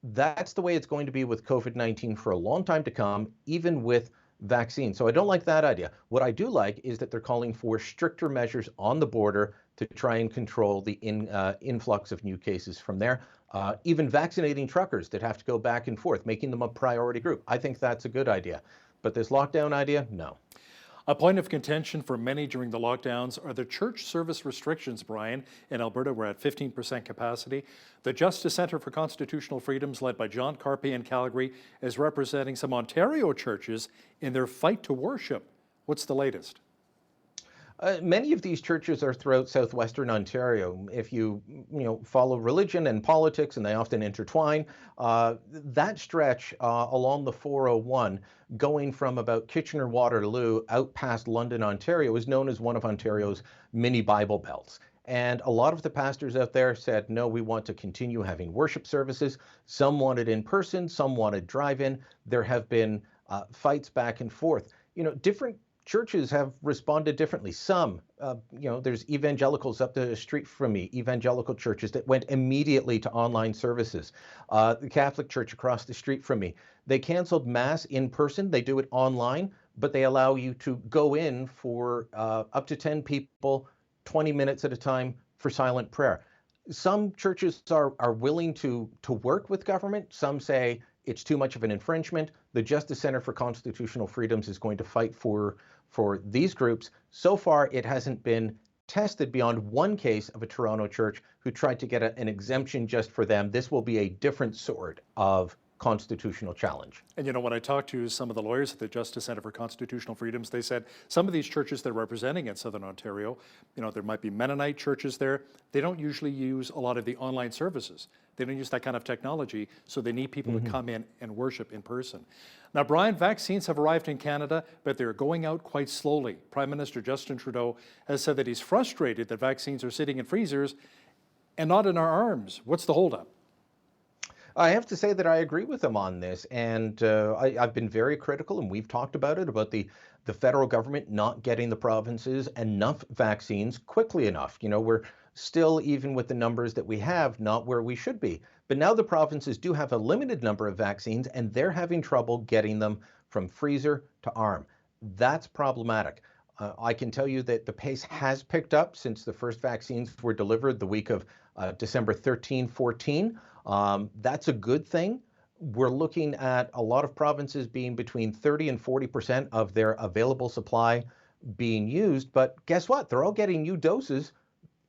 That's the way it's going to be with COVID-19 for a long time to come, even with vaccines. So I don't like that idea. What I do like is that they're calling for stricter measures on the border to try and control the influx of new cases from there. Even vaccinating truckers that have to go back and forth, making them a priority group. I think that's a good idea. But this lockdown idea, no. A point of contention for many during the lockdowns are the church service restrictions, Brian. In Alberta, we're at 15% capacity. The Justice Centre for Constitutional Freedoms, led by John Carpey in Calgary, is representing some Ontario churches in their fight to worship. What's the latest? Many of these churches are throughout southwestern Ontario. If you follow religion and politics, and they often intertwine, that stretch along the 401 going from about Kitchener-Waterloo out past London, Ontario is known as one of Ontario's mini Bible belts. And a lot of the pastors out there said, no, we want to continue having worship services. Some wanted in person, some wanted drive-in. There have been fights back and forth. Different churches have responded differently. Some, there's evangelicals up the street from me, evangelical churches that went immediately to online services. The Catholic Church across the street from me, they canceled Mass in person. They do it online, but they allow you to go in for up to 10 people, 20 minutes at a time for silent prayer. Some churches are willing to work with government. Some say it's too much of an infringement. The Justice Centre for Constitutional Freedoms is going to fight for these groups. So far, it hasn't been tested beyond one case of a Toronto church who tried to get an exemption just for them. This will be a different sort of constitutional challenge. And you know, when I talked to some of the lawyers at the Justice Centre for Constitutional Freedoms, they said some of these churches they're representing in Southern Ontario, you know, there might be Mennonite churches there, they don't usually use a lot of the online services. They don't use that kind of technology, so they need people to come in and worship in person. Now, Brian, vaccines have arrived in Canada, but they're going out quite slowly. Prime Minister Justin Trudeau has said that he's frustrated that vaccines are sitting in freezers and not in our arms. What's the holdup? I have to say that I agree with him on this, and I've been very critical, and we've talked about it, about the federal government not getting the provinces enough vaccines quickly enough. You know, we're still, even with the numbers that we have, not where we should be. But now the provinces do have a limited number of vaccines, and they're having trouble getting them from freezer to arm. That's problematic. I can tell you that the pace has picked up since the first vaccines were delivered the week of December 13, 14. That's a good thing. We're looking at a lot of provinces being between 30 and 40% of their available supply being used. But guess what? They're all getting new doses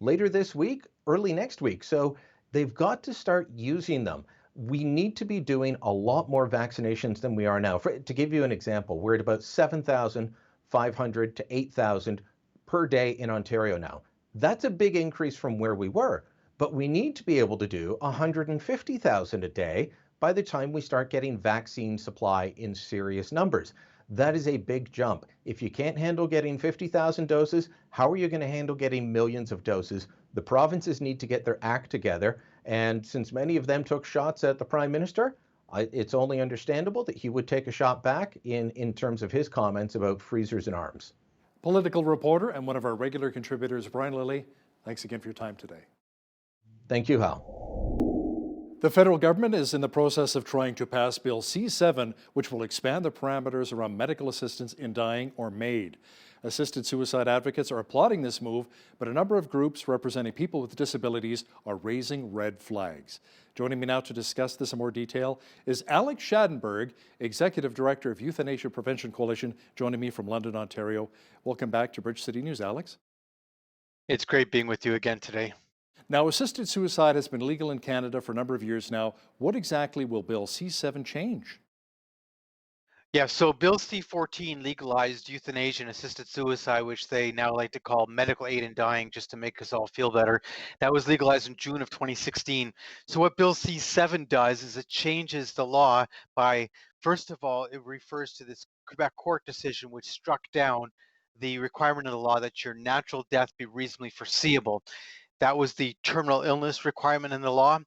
later this week, early next week. So they've got to start using them. We need to be doing a lot more vaccinations than we are now. To give you an example, we're at about 7,500 to 8,000 per day in Ontario now. That's a big increase from where we were. But we need to be able to do 150,000 a day by the time we start getting vaccine supply in serious numbers. That is a big jump. If you can't handle getting 50,000 doses, how are you going to handle getting millions of doses? The provinces need to get their act together. And since many of them took shots at the Prime Minister, it's only understandable that he would take a shot back in terms of his comments about freezers and arms. Political reporter and one of our regular contributors, Brian Lilly, thanks again for your time today. Thank you, Hal. The federal government is in the process of trying to pass Bill C-7, which will expand the parameters around medical assistance in dying or MAID. Assisted suicide advocates are applauding this move, but a number of groups representing people with disabilities are raising red flags. Joining me now to discuss this in more detail is Alex Schadenberg, Executive Director of Euthanasia Prevention Coalition, joining me from London, Ontario. Welcome back to Bridge City News, Alex. It's great being with you again today. Now, assisted suicide has been legal in Canada for a number of years now. What exactly will Bill C-7 change? Yeah, so Bill C-14 legalized euthanasia and assisted suicide, which they now like to call medical aid in dying, just to make us all feel better. That was legalized in June of 2016. So what Bill C-7 does is it changes the law by, first of all, it refers to this Quebec court decision, which struck down the requirement of the law that your natural death be reasonably foreseeable. That was the terminal illness requirement in the law.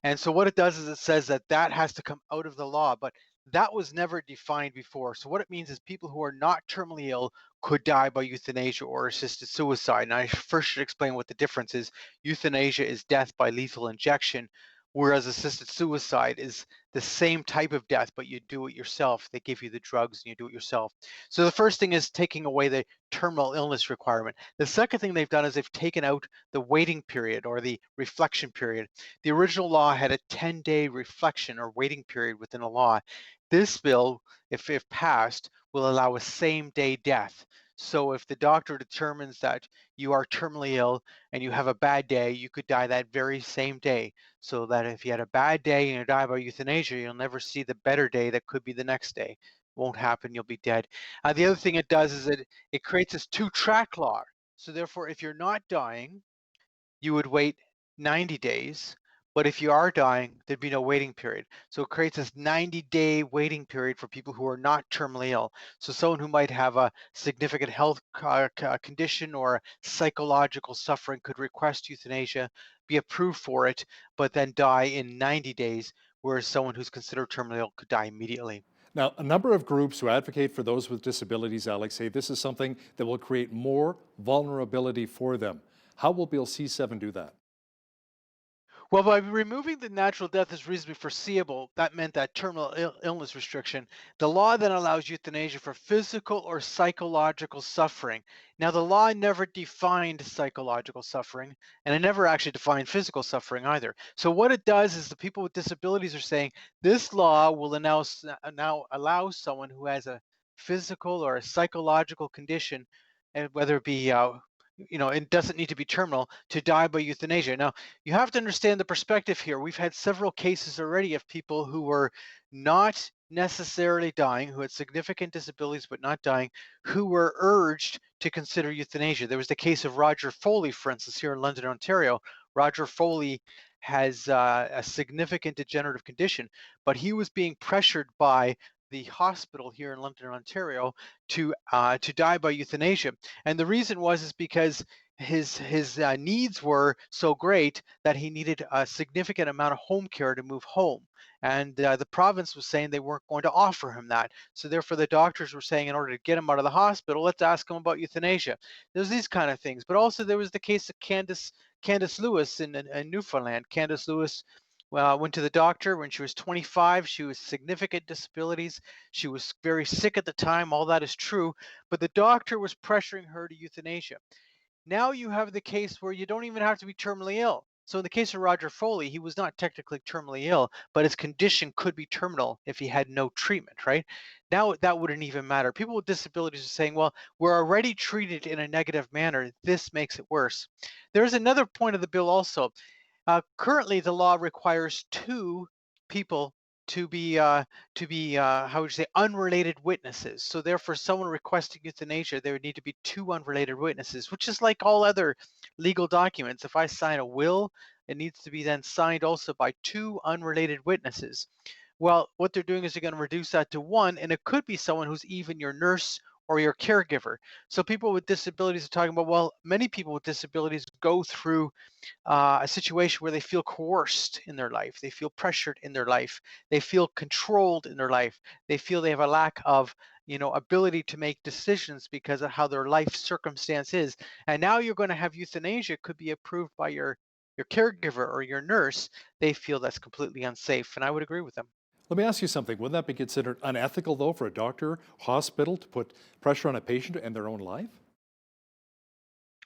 And so what it does is it says that that has to come out of the law, but that was never defined before. So what it means is people who are not terminally ill could die by euthanasia or assisted suicide. And I first should explain what the difference is. Euthanasia is death by lethal injection, whereas assisted suicide is the same type of death, but you do it yourself. They give you the drugs and you do it yourself. So the first thing is taking away the terminal illness requirement. The second thing they've done is they've taken out the waiting period or the reflection period. The original law had a 10-day reflection or waiting period within a law. This bill, if passed, will allow a same-day death. So if the doctor determines that you are terminally ill and you have a bad day, you could die that very same day. So that if you had a bad day and you die by euthanasia, you'll never see the better day that could be the next day. Won't happen, you'll be dead. The other thing it does is it creates this two-track law. So therefore, if you're not dying, you would wait 90 days. But if you are dying, there'd be no waiting period. So it creates this 90-day waiting period for people who are not terminally ill. So someone who might have a significant health condition or psychological suffering could request euthanasia, be approved for it, but then die in 90 days, whereas someone who's considered terminally ill could die immediately. Now, a number of groups who advocate for those with disabilities, Alex, say this is something that will create more vulnerability for them. How will Bill C-7 do that? Well, by removing the natural death as reasonably foreseeable, that meant that terminal illness restriction. The law then allows euthanasia for physical or psychological suffering. Now, the law never defined psychological suffering, and it never actually defined physical suffering either. So what it does is the people with disabilities are saying this law will now allow someone who has a physical or a psychological condition, and whether it be it doesn't need to be terminal to die by euthanasia. Now, you have to understand the perspective here. We've had several cases already of people who were not necessarily dying, who had significant disabilities but not dying, who were urged to consider euthanasia. There was the case of Roger Foley, for instance, here in London, Ontario. Roger Foley has a significant degenerative condition, but he was being pressured by the hospital here in London, Ontario, to die by euthanasia. And the reason is because his needs were so great that he needed a significant amount of home care to move home. And the province was saying they weren't going to offer him that. So therefore the doctors were saying, in order to get him out of the hospital, let's ask him about euthanasia. There's these kind of things. But also there was the case of Candace Lewis in Newfoundland. Candace Lewis went to the doctor when she was 25. She was significant disabilities. She was very sick at the time. All that is true. But the doctor was pressuring her to euthanasia. Now you have the case where you don't even have to be terminally ill. So in the case of Roger Foley, he was not technically terminally ill, but his condition could be terminal if he had no treatment, right? Now that wouldn't even matter. People with disabilities are saying, well, we're already treated in a negative manner. This makes it worse. There's another point of the bill also. Currently, the law requires two people to be how would you say, unrelated witnesses. So therefore, someone requesting euthanasia, there would need to be two unrelated witnesses, which is like all other legal documents. If I sign a will, it needs to be then signed also by two unrelated witnesses. Well, what they're doing is they're going to reduce that to one, and it could be someone who's even your nurse or your caregiver. So people with disabilities are talking about, well, many people with disabilities go through a situation where they feel coerced in their life. They feel pressured in their life. They feel controlled in their life. They feel they have a lack of ability to make decisions because of how their life circumstance is. And now you're going to have euthanasia could be approved by your caregiver or your nurse. They feel that's completely unsafe. And I would agree with them. Let me ask you something. Wouldn't that be considered unethical, though, for a doctor, hospital to put pressure on a patient to end their own life?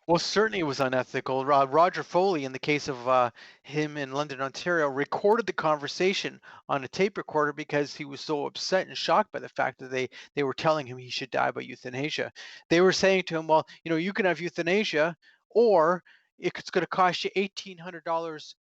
Well, certainly it was unethical. Roger Foley, in the case of him in London, Ontario, recorded the conversation on a tape recorder because he was so upset and shocked by the fact that they were telling him he should die by euthanasia. They were saying to him, well, you can have euthanasia, or it's going to cost you $1,800,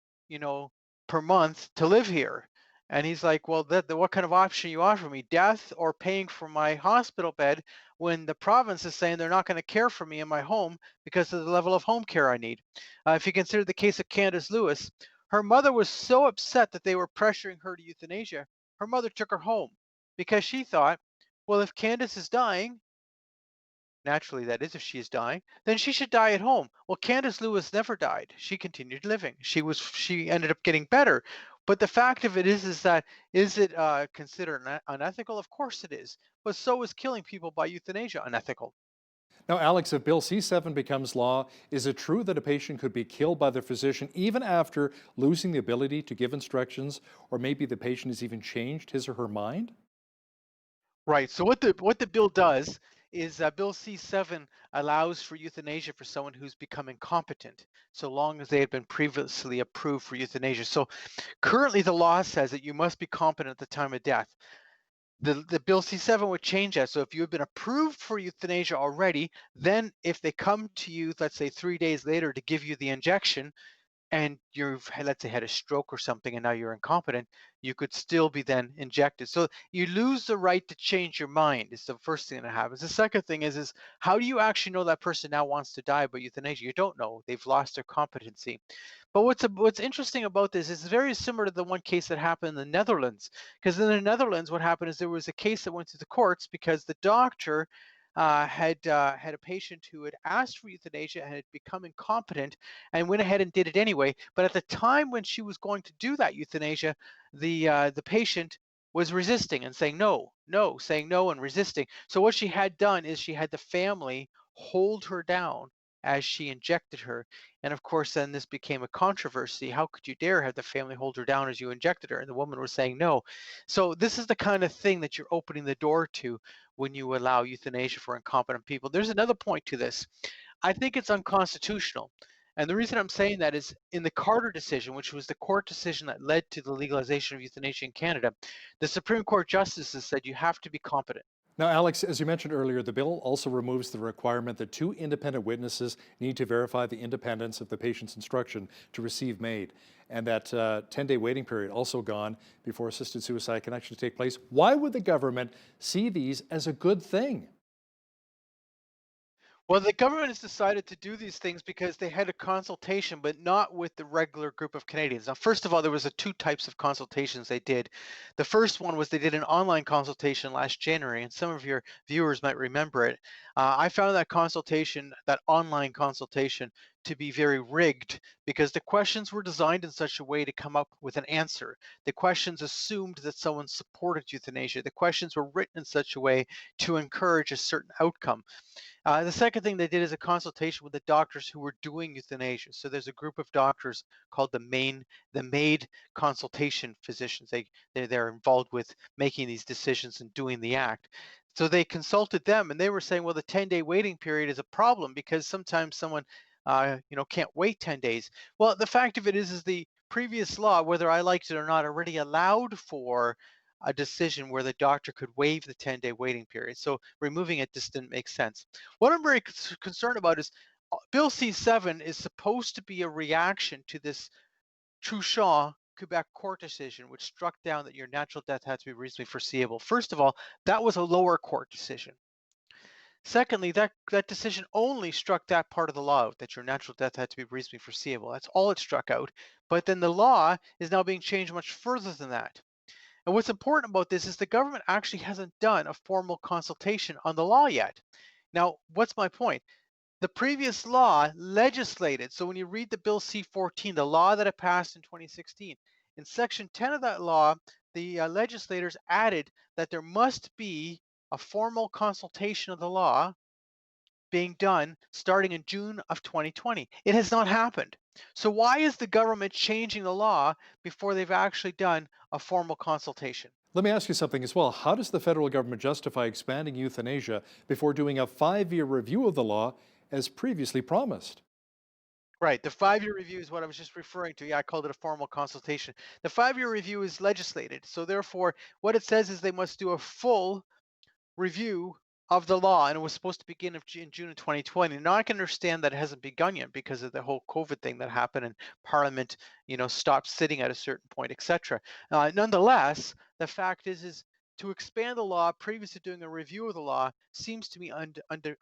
per month to live here. And he's like, well, what kind of option you offer me, death or paying for my hospital bed, when the province is saying they're not going to care for me in my home because of the level of home care I need. If you consider the case of Candace Lewis, her mother was so upset that they were pressuring her to euthanasia, her mother took her home because she thought, well, if Candace is dying, naturally that is if she is dying, then she should die at home. Well, Candace Lewis never died. She continued living. She ended up getting better. But the fact of it is that, is it considered unethical? Of course it is. But so is killing people by euthanasia unethical. Now, Alex, if Bill C-7 becomes law, is it true that a patient could be killed by their physician even after losing the ability to give instructions, or maybe the patient has even changed his or her mind? Right. So what the bill does is Bill C-7 allows for euthanasia for someone who's become incompetent, so long as they had been previously approved for euthanasia. So currently the law says that you must be competent at the time of death. The Bill C-7 would change that. So if you have been approved for euthanasia already, then if they come to you, let's say 3 days later to give you the injection, and you've, let's say, had a stroke or something and now you're incompetent, you could still be then injected. So you lose the right to change your mind is the first thing that happens. The second thing is how do you actually know that person now wants to die by euthanasia? You don't know. They've lost their competency. But what's interesting about this is very similar to the one case that happened in the Netherlands. Because in the Netherlands, what happened is there was a case that went to the courts because the doctor had a patient who had asked for euthanasia and had become incompetent and went ahead and did it anyway. But at the time when she was going to do that euthanasia, the patient was resisting and saying no, saying no and resisting. So what she had done is she had the family hold her down as she injected her. And of course, then this became a controversy. How could you dare have the family hold her down as you injected her? And the woman was saying no. So this is the kind of thing that you're opening the door to when you allow euthanasia for incompetent people. There's another point to this. I think it's unconstitutional. And the reason I'm saying that is in the Carter decision, which was the court decision that led to the legalization of euthanasia in Canada, the Supreme Court justices said you have to be competent. Now, Alex, as you mentioned earlier, the bill also removes the requirement that 2 independent witnesses need to verify the independence of the patient's instruction to receive MAID. And that 10-day waiting period also gone before assisted suicide can actually take place. Why would the government see these as a good thing? Well, the government has decided to do these things because they had a consultation, but not with the regular group of Canadians. Now, first of all, there was 2 types of consultations they did. The first one was they did an online consultation last January, and some of your viewers might remember it. I found that consultation, that online consultation, to be very rigged because the questions were designed in such a way to come up with an answer. The questions assumed that someone supported euthanasia. The questions were written in such a way to encourage a certain outcome. The second thing they did is a consultation with the doctors who were doing euthanasia. So there's a group of doctors called the MAID consultation physicians. They're involved with making these decisions and doing the act. So they consulted them, and they were saying, well, the 10-day waiting period is a problem because sometimes someone, can't wait 10 days. Well, the fact of it is the previous law, whether I liked it or not, already allowed for a decision where the doctor could waive the 10-day waiting period. So removing it just didn't make sense. What I'm very concerned about is Bill C7 is supposed to be a reaction to this Truchon Quebec court decision, which struck down that your natural death had to be reasonably foreseeable. First of all, that was a lower court decision. Secondly, that decision only struck that part of the law out, that your natural death had to be reasonably foreseeable. That's all it struck out. But then the law is now being changed much further than that. And what's important about this is the government actually hasn't done a formal consultation on the law yet. Now, what's my point? The previous law legislated, so when you read the Bill C-14, the law that it passed in 2016, in Section 10 of that law, the legislators added that there must be a formal consultation of the law being done starting in June of 2020. It has not happened. So why is the government changing the law before they've actually done a formal consultation? Let me ask you something as well. How does the federal government justify expanding euthanasia before doing a 5-year review of the law as previously promised? Right, the 5-year review is what I was just referring to. Yeah, I called it a formal consultation. The 5-year review is legislated. So therefore, what it says is they must do a full review of the law, and it was supposed to begin in June of 2020. Now I can understand that it hasn't begun yet because of the whole COVID thing that happened and Parliament, stopped sitting at a certain point, etc. Nonetheless, the fact is to expand the law previous to doing a review of the law seems to me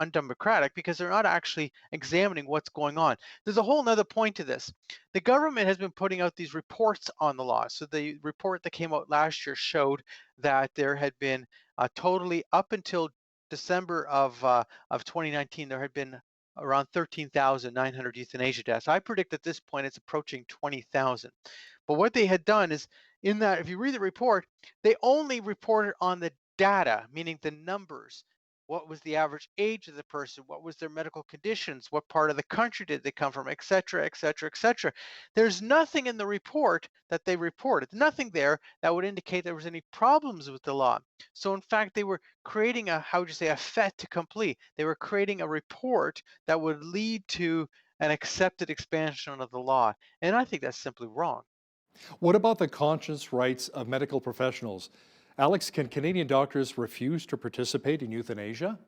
undemocratic because they're not actually examining what's going on. There's a whole other point to this. The government has been putting out these reports on the law. So the report that came out last year showed that there had been totally up until December of 2019, there had been around 13,900 euthanasia deaths. I predict at this point it's approaching 20,000. But what they had done is, in that, if you read the report, they only reported on the data, meaning the numbers. What was the average age of the person? What was their medical conditions? What part of the country did they come from, et cetera, et cetera, et cetera. There's nothing in the report that they reported, nothing there that would indicate there was any problems with the law. So in fact, they were creating a fait accompli. They were creating a report that would lead to an accepted expansion of the law. And I think that's simply wrong. What about the conscience rights of medical professionals? Alex, can Canadian doctors refuse to participate in euthanasia?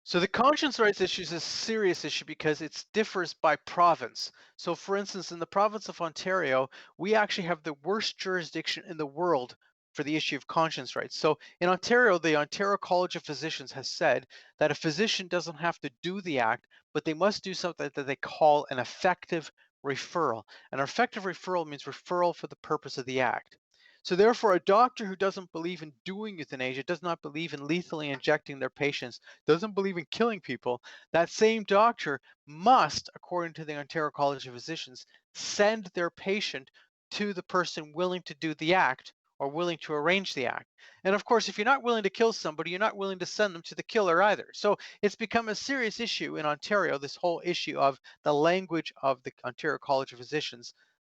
So the conscience rights issue is a serious issue because it differs by province. So for instance, in the province of Ontario, we actually have the worst jurisdiction in the world for the issue of conscience rights. So in Ontario, the Ontario College of Physicians has said that a physician doesn't have to do the act, but they must do something that they call an effective referral. An effective referral means referral for the purpose of the act. So therefore, a doctor who doesn't believe in doing euthanasia, does not believe in lethally injecting their patients, doesn't believe in killing people, that same doctor must, according to the Ontario College of Physicians, send their patient to the person willing to do the act or willing to arrange the act. And of course, if you're not willing to kill somebody, you're not willing to send them to the killer either. So it's become a serious issue in Ontario, this whole issue of the language of the Ontario College of Physicians,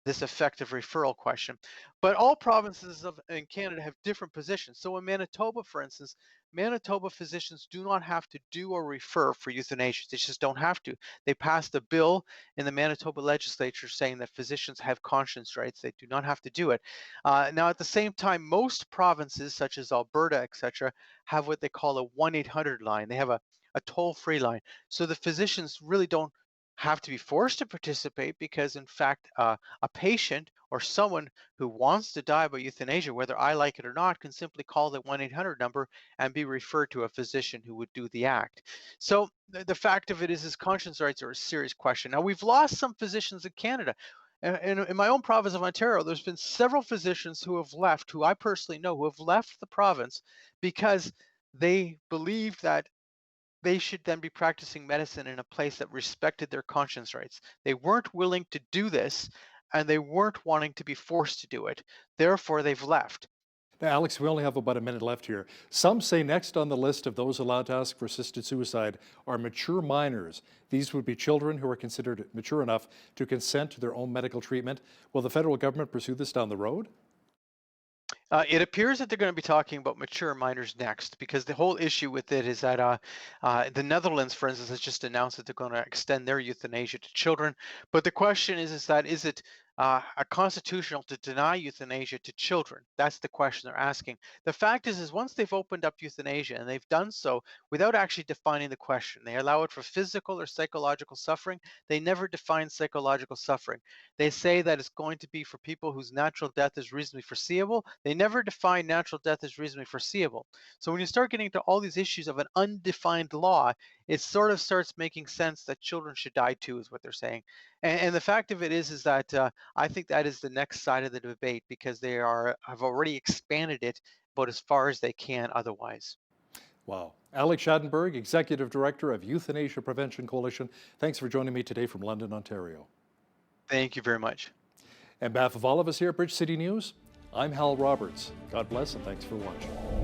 this effective referral question. But all provinces in Canada have different positions. So in Manitoba, for instance, Manitoba physicians do not have to do or refer for euthanasia. They just don't have to. They passed a bill in the Manitoba legislature saying that physicians have conscience rights. They do not have to do it. Now, at the same time, most provinces, such as Alberta, etc., have what they call a 1-800 line. They have a toll-free line. So the physicians really don't have to be forced to participate because, in fact, a patient or someone who wants to die by euthanasia, whether I like it or not, can simply call the 1-800 number and be referred to a physician who would do the act. So the fact of it is conscience rights are a serious question. Now, we've lost some physicians in Canada. In my own province of Ontario, there's been several physicians who have left, who I personally know, who have left the province because they believe that they should then be practicing medicine in a place that respected their conscience rights. They weren't willing to do this, and they weren't wanting to be forced to do it. Therefore, they've left. Now, Alex, we only have about a minute left here. Some say next on the list of those allowed to ask for assisted suicide are mature minors. These would be children who are considered mature enough to consent to their own medical treatment. Will the federal government pursue this down the road? It appears that they're going to be talking about mature minors next, because the whole issue with it is that the Netherlands, for instance, has just announced that they're going to extend their euthanasia to children. But the question is it constitutional to deny euthanasia to children? That's the question they're asking. The fact is once they've opened up euthanasia, and they've done so without actually defining the question, they allow it for physical or psychological suffering. They never define psychological suffering. They say that it's going to be for people whose natural death is reasonably foreseeable. They never define natural death as reasonably foreseeable. So when you start getting into all these issues of an undefined law, it sort of starts making sense that children should die too, is what they're saying. And the fact of it is that I think that is the next side of the debate, because they have already expanded it about as far as they can otherwise. Wow. Alex Schadenberg, Executive Director of Euthanasia Prevention Coalition, thanks for joining me today from London, Ontario. Thank you very much. On behalf of all of us here at Bridge City News, I'm Hal Roberts. God bless and thanks for watching.